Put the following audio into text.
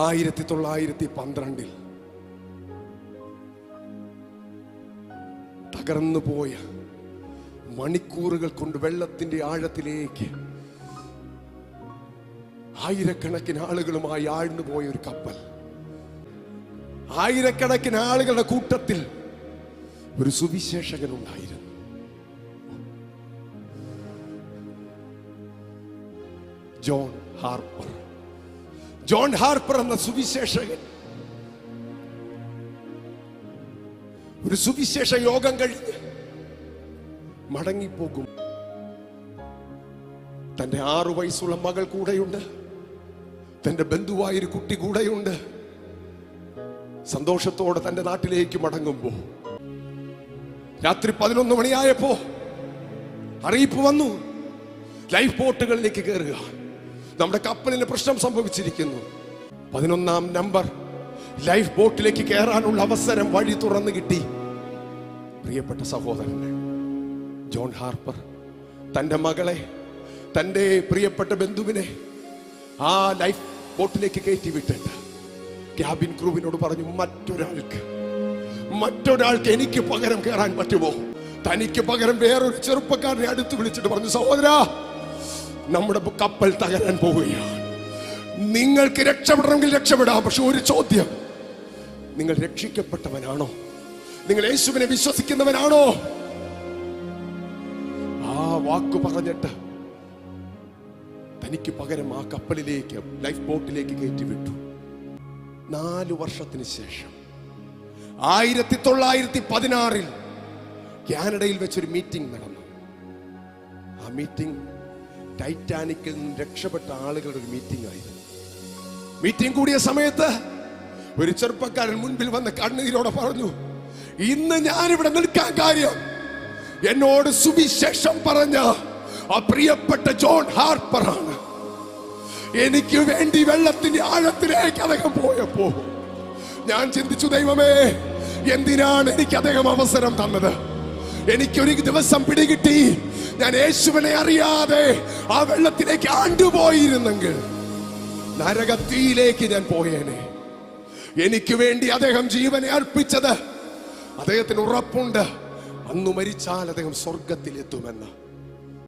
1912 തകർന്നു പോയ മണിക്കൂറുകൾ കൊണ്ട് വെള്ളത്തിന്റെ ആഴത്തിലേക്ക് ആയിരക്കണക്കിന് ആളുകളുമായി ആഴ്ന്നു പോയ ഒരു കപ്പൽ. ആയിരക്കണക്കിന് ആളുകളുടെ കൂട്ടത്തിൽ ഒരു സുവിശേഷകൻ ഉണ്ടായിരുന്നു. John Harper. ജോൺ ഹാർപ്പർ എന്ന സുവിശേഷകൻ ഒരു സുവിശേഷ യോഗം കഴിഞ്ഞ് മടങ്ങിപ്പോകും. തന്റെ 6 വയസ്സുള്ള മകൾ കൂടെയുണ്ട്, തന്റെ ബന്ധുവായൊരു കുട്ടി കൂടെയുണ്ട്. സന്തോഷത്തോടെ തന്റെ നാട്ടിലേക്ക് മടങ്ങുമ്പോ രാത്രി 11 മണിയായപ്പോ അറിയിപ്പ് വന്നു, ലൈഫ് ബോട്ടുകളിലേക്ക് കയറുക, നമ്മുടെ കപ്പലിന് പ്രശ്നം സംഭവിച്ചിരിക്കുന്നു. 11ാം നമ്പർ ലൈഫ് ബോട്ടിലേക്ക് കയറാനുള്ള അവസരം വഴി തുറന്നു കിട്ടി. പ്രിയപ്പെട്ട സഹോദരനെ, ജോൺ ഹാർപ്പർ തന്റെ മകളെ, തന്റെ പ്രിയപ്പെട്ട ബന്ധുവിനെ ആ ലൈഫ് ബോട്ടിലേക്ക് കയറ്റി വിട്ടിട്ട് ക്യാബിൻ ക്രൂവിനോട് പറഞ്ഞു, മറ്റൊരാൾക്ക് എനിക്ക് പകരം കയറാൻ പറ്റുമോ? തനിക്ക് പകരം വേറൊരു ചെറുപ്പക്കാരനെ അടുത്ത് വിളിച്ചിട്ട് പറഞ്ഞു, സഹോദരാ, നമ്മുടെ കപ്പൽ തകരാൻ പോവുകയാണ്, നിങ്ങൾക്ക് രക്ഷപ്പെടണമെങ്കിൽ രക്ഷപ്പെടാം. പക്ഷെ ഒരു ചോദ്യം, നിങ്ങൾ രക്ഷിക്കപ്പെട്ടവനാണോ? നിങ്ങൾ യേശുവിനെ വിശ്വസിക്കുന്നവനാണോ? ആ വാക്ക് പറഞ്ഞിട്ട് തനിക്ക് പകരം ആ കപ്പലിലേക്ക്, ലൈഫ് ബോട്ടിലേക്ക് കയറ്റി വിട്ടു. 4 വർഷത്തിന് ശേഷം 1916 കാനഡയിൽ വെച്ചൊരു മീറ്റിംഗ് നടന്നു. ആ മീറ്റിംഗ് ടൈറ്റാനിക്കിൽ നിന്ന് രക്ഷപ്പെട്ട ആളുകളുടെ ഒരു മീറ്റിംഗ് ആയിരുന്നു. മീറ്റിംഗ് കൂടിയ സമയത്ത് ഒരു ചെറുപ്പക്കാരൻ മുൻപിൽ വന്ന് കണ്ണീരോടെ പറഞ്ഞു, ഇന്ന് ഞാനിവിടെ നിൽക്കാൻ കാര്യം എന്നോട് സുവിശേഷം പറഞ്ഞ ആ പ്രിയപ്പെട്ട ജോൺ ഹാർപ്പർ ആണ്. എനിക്ക് വേണ്ടി വെള്ളത്തിന്റെ ആഴത്തിലേക്ക് അദ്ദേഹം പോയപ്പോ ഞാൻ ചിന്തിച്ചു, ദൈവമേ, എന്തിനാണ് എനിക്ക് അദ്ദേഹം അവസരം തന്നത്? എനിക്കൊരു ദിവസം പിടികിട്ടി, ഞാൻ യേശുവിനെ അറിയാതെ ആ വെള്ളത്തിലേക്ക് ആണ്ടുപോയിരുന്നെങ്കിൽ നരകത്തിയിലേക്ക് ഞാൻ പോയേനെ. എനിക്ക് വേണ്ടി അദ്ദേഹം ജീവനെ അർപ്പിച്ചത്, അദ്ദേഹത്തിന് ഉറപ്പുണ്ട്, അന്നു മരിച്ചാൽ അദ്ദേഹം സ്വർഗത്തിലെത്തുമെന്ന്.